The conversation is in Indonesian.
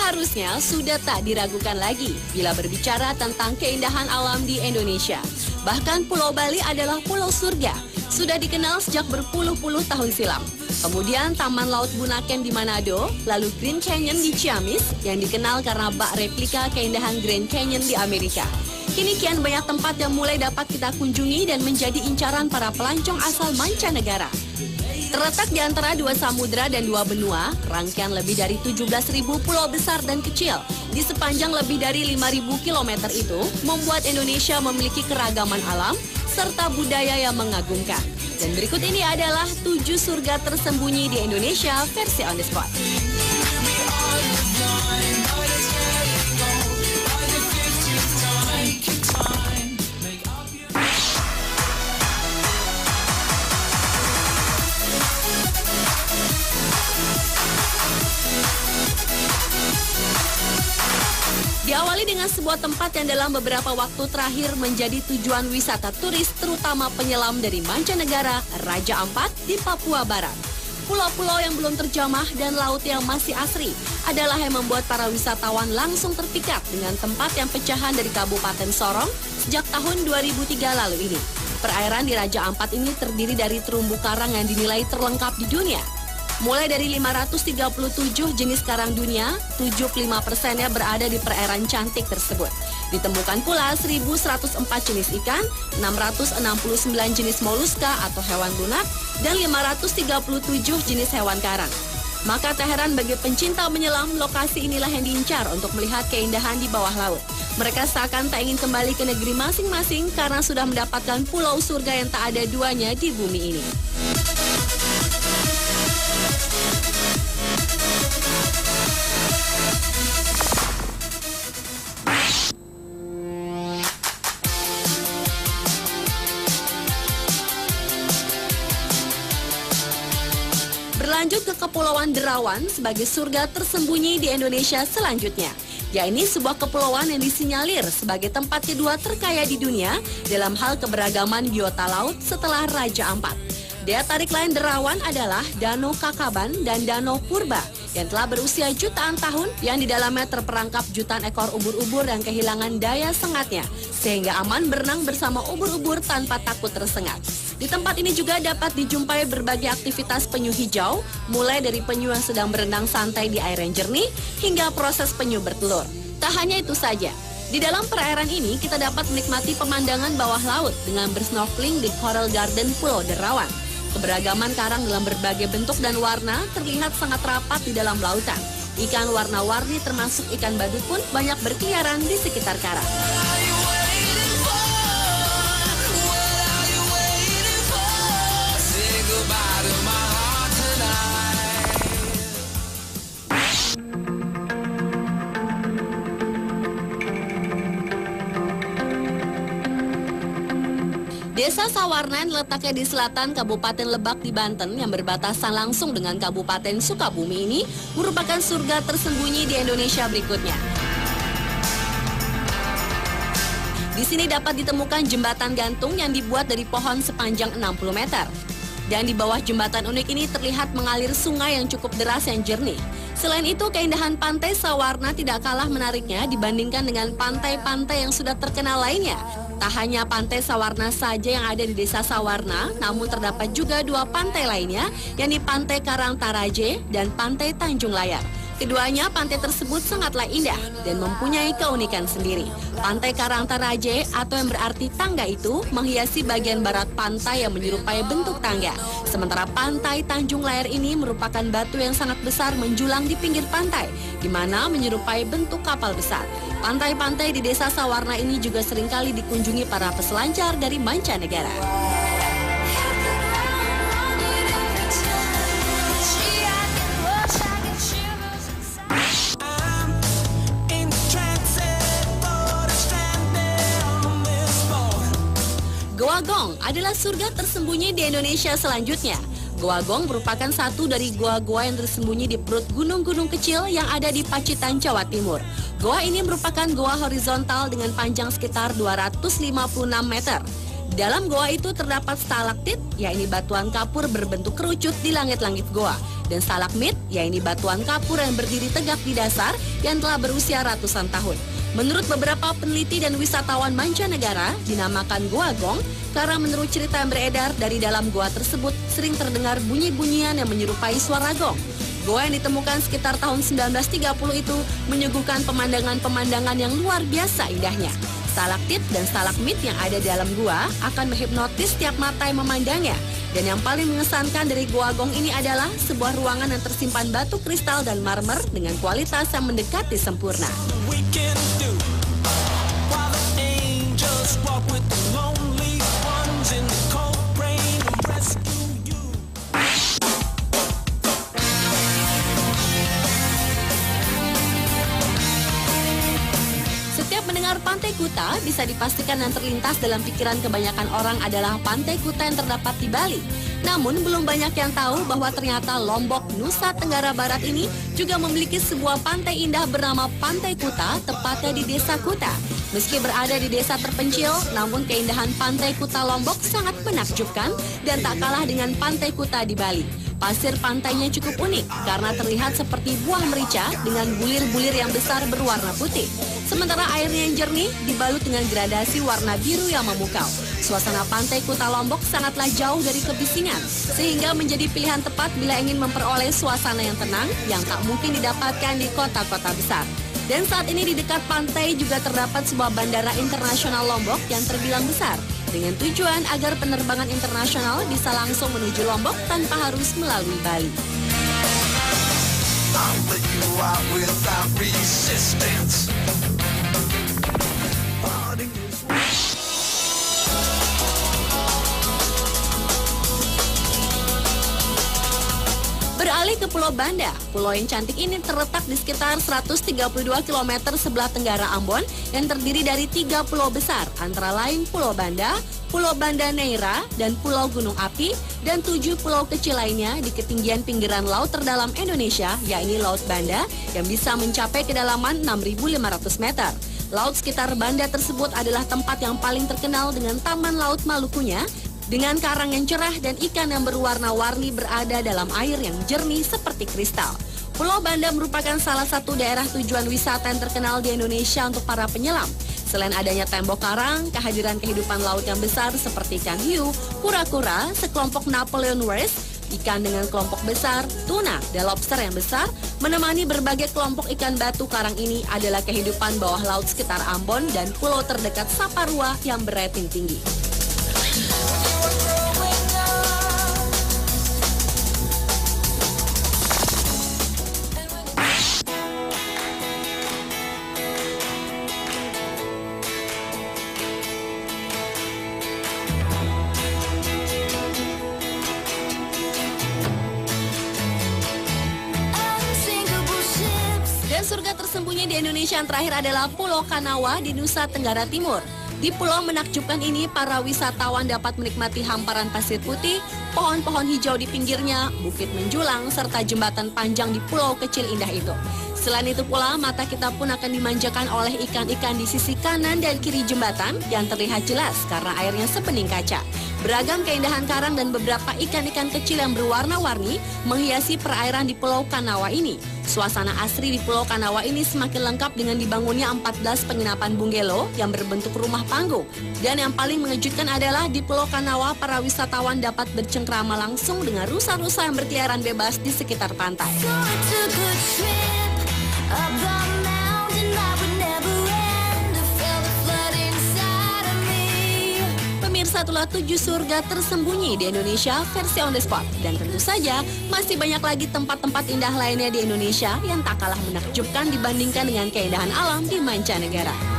Seharusnya sudah tak diragukan lagi bila berbicara tentang keindahan alam di Indonesia. Bahkan Pulau Bali adalah pulau surga, sudah dikenal sejak berpuluh-puluh tahun silam. Kemudian Taman Laut Bunaken di Manado, lalu Green Canyon di Ciamis yang dikenal karena bak replika keindahan Grand Canyon di Amerika. Kini kian banyak tempat yang mulai dapat kita kunjungi dan menjadi incaran para pelancong asal mancanegara. Terletak di antara dua samudra dan dua benua, rangkaian lebih dari 17.000 pulau besar dan kecil di sepanjang lebih dari 5.000 km itu membuat Indonesia memiliki keragaman alam serta budaya yang mengagumkan. Dan berikut ini adalah 7 surga tersembunyi di Indonesia versi On The Spot. Diawali dengan sebuah tempat yang dalam beberapa waktu terakhir menjadi tujuan wisata turis terutama penyelam dari mancanegara, Raja Ampat di Papua Barat. Pulau-pulau yang belum terjamah dan laut yang masih asri adalah yang membuat para wisatawan langsung terpikat dengan tempat yang pecahan dari Kabupaten Sorong sejak tahun 2003 lalu ini. Perairan di Raja Ampat ini terdiri dari terumbu karang yang dinilai terlengkap di dunia. Mulai dari 537 jenis karang dunia, 75%-nya berada di perairan cantik tersebut. Ditemukan pula 1.104 jenis ikan, 669 jenis moluska atau hewan lunak, dan 537 jenis hewan karang. Maka tak heran bagi pencinta menyelam, lokasi inilah yang diincar untuk melihat keindahan di bawah laut. Mereka seakan tak ingin kembali ke negeri masing-masing karena sudah mendapatkan pulau surga yang tak ada duanya di bumi ini. Berlanjut ke Kepulauan Derawan sebagai surga tersembunyi di Indonesia selanjutnya. Yaitu sebuah kepulauan yang disinyalir sebagai tempat kedua terkaya di dunia dalam hal keberagaman biota laut setelah Raja Ampat. Daya tarik lain Derawan adalah Danau Kakaban dan Danau Purba yang telah berusia jutaan tahun yang di dalamnya terperangkap jutaan ekor ubur-ubur yang kehilangan daya sengatnya sehingga aman berenang bersama ubur-ubur tanpa takut tersengat. Di tempat ini juga dapat dijumpai berbagai aktivitas penyu hijau, mulai dari penyu yang sedang berenang santai di air yang jernih hingga proses penyu bertelur. Tak hanya itu saja, di dalam perairan ini kita dapat menikmati pemandangan bawah laut dengan bersnorkeling di Coral Garden Pulau Derawan. Keberagaman karang dalam berbagai bentuk dan warna terlihat sangat rapat di dalam lautan. Ikan warna-warni termasuk ikan badut pun banyak berkeliaran di sekitar karang. Desa Sawarna yang letaknya di selatan Kabupaten Lebak di Banten yang berbatasan langsung dengan Kabupaten Sukabumi ini merupakan surga tersembunyi di Indonesia berikutnya. Di sini dapat ditemukan jembatan gantung yang dibuat dari pohon sepanjang 60 meter. Dan di bawah jembatan unik ini terlihat mengalir sungai yang cukup deras yang jernih. Selain itu, keindahan pantai Sawarna tidak kalah menariknya dibandingkan dengan pantai-pantai yang sudah terkenal lainnya. Tak hanya pantai Sawarna saja yang ada di desa Sawarna, namun terdapat juga dua pantai lainnya, yakni Pantai Karangtaraje dan Pantai Tanjung Layar. Keduanya pantai tersebut sangatlah indah dan mempunyai keunikan sendiri. Pantai Karangtaraje atau yang berarti tangga itu menghiasi bagian barat pantai yang menyerupai bentuk tangga. Sementara Pantai Tanjung Layar ini merupakan batu yang sangat besar menjulang di pinggir pantai, di mana menyerupai bentuk kapal besar. Pantai-pantai di desa Sawarna ini juga seringkali dikunjungi para peselancar dari mancanegara. Goa Gong adalah surga tersembunyi di Indonesia selanjutnya. Goa Gong merupakan satu dari goa-goa yang tersembunyi di perut gunung-gunung kecil yang ada di Pacitan, Jawa Timur. Goa ini merupakan goa horizontal dengan panjang sekitar 256 meter. dalam goa itu terdapat stalaktit, yaitu batuan kapur berbentuk kerucut di langit-langit goa. Dan stalagmit, yaitu batuan kapur yang berdiri tegak di dasar yang telah berusia ratusan tahun. Menurut beberapa peneliti dan wisatawan mancanegara, dinamakan Goa Gong karena menurut cerita yang beredar dari dalam goa tersebut sering terdengar bunyi-bunyian yang menyerupai suara gong. Goa yang ditemukan sekitar tahun 1930 itu menyuguhkan pemandangan-pemandangan yang luar biasa indahnya. Stalaktit dan stalagmit yang ada di dalam gua akan menghipnotis setiap mata yang memandangnya. Dan yang paling mengesankan dari Goa Gong ini adalah sebuah ruangan yang tersimpan batu kristal dan marmer dengan kualitas yang mendekati sempurna. Setiap mendengar Pantai Kuta, bisa dipastikan yang terlintas dalam pikiran kebanyakan orang adalah Pantai Kuta yang terdapat di Bali. Namun, belum banyak yang tahu bahwa ternyata Lombok, Nusa Tenggara Barat ini juga memiliki sebuah pantai indah bernama Pantai Kuta, tepatnya di Desa Kuta. Meski berada di desa terpencil, namun keindahan Pantai Kuta Lombok sangat menakjubkan dan tak kalah dengan Pantai Kuta di Bali. Pasir pantainya cukup unik karena terlihat seperti buah merica dengan bulir-bulir yang besar berwarna putih. Sementara airnya yang jernih dibalut dengan gradasi warna biru yang memukau. Suasana Pantai Kuta Lombok sangatlah jauh dari kebisingan, sehingga menjadi pilihan tepat bila ingin memperoleh suasana yang tenang yang tak mungkin didapatkan di kota-kota besar. Dan saat ini di dekat pantai juga terdapat sebuah bandara internasional Lombok yang terbilang besar, dengan tujuan agar penerbangan internasional bisa langsung menuju Lombok tanpa harus melalui Bali. Beralih ke Pulau Banda, pulau yang cantik ini terletak di sekitar 132 km sebelah tenggara Ambon yang terdiri dari 3 pulau besar, antara lain Pulau Banda, Pulau Banda Neira, dan Pulau Gunung Api, dan 7 pulau kecil lainnya di ketinggian pinggiran laut terdalam Indonesia, yakni Laut Banda, yang bisa mencapai kedalaman 6.500 meter. Laut sekitar Banda tersebut adalah tempat yang paling terkenal dengan Taman Laut Malukunya, dengan karang yang cerah dan ikan yang berwarna-warni berada dalam air yang jernih seperti kristal. Pulau Banda merupakan salah satu daerah tujuan wisata yang terkenal di Indonesia untuk para penyelam. Selain adanya tembok karang, kehadiran kehidupan laut yang besar seperti ikan hiu, kura-kura, sekelompok Napoleon whales, ikan dengan kelompok besar, tuna, dan lobster yang besar, menemani berbagai kelompok ikan batu karang ini adalah kehidupan bawah laut sekitar Ambon dan pulau terdekat Saparua yang berating tinggi. Dan surga tersembunyi di Indonesia yang terakhir adalah Pulau Kanawa di Nusa Tenggara Timur. Di pulau menakjubkan ini, para wisatawan dapat menikmati hamparan pasir putih, pohon-pohon hijau di pinggirnya, bukit menjulang, serta jembatan panjang di pulau kecil indah itu. Selain itu pula, mata kita pun akan dimanjakan oleh ikan-ikan di sisi kanan dan kiri jembatan yang terlihat jelas karena airnya sebening kaca. Beragam keindahan karang dan beberapa ikan-ikan kecil yang berwarna-warni menghiasi perairan di Pulau Kanawa ini. Suasana asri di Pulau Kanawa ini semakin lengkap dengan dibangunnya 14 penginapan bungalow yang berbentuk rumah panggung. Dan yang paling mengejutkan adalah di Pulau Kanawa, para wisatawan dapat bercengkrama langsung dengan rusa-rusa yang berkeliaran bebas di sekitar pantai. Pemirsa, itulah 7 surga tersembunyi di Indonesia versi on the spot. Dan tentu saja masih banyak lagi tempat-tempat indah lainnya di Indonesia yang tak kalah menakjubkan dibandingkan dengan keindahan alam di mancanegara.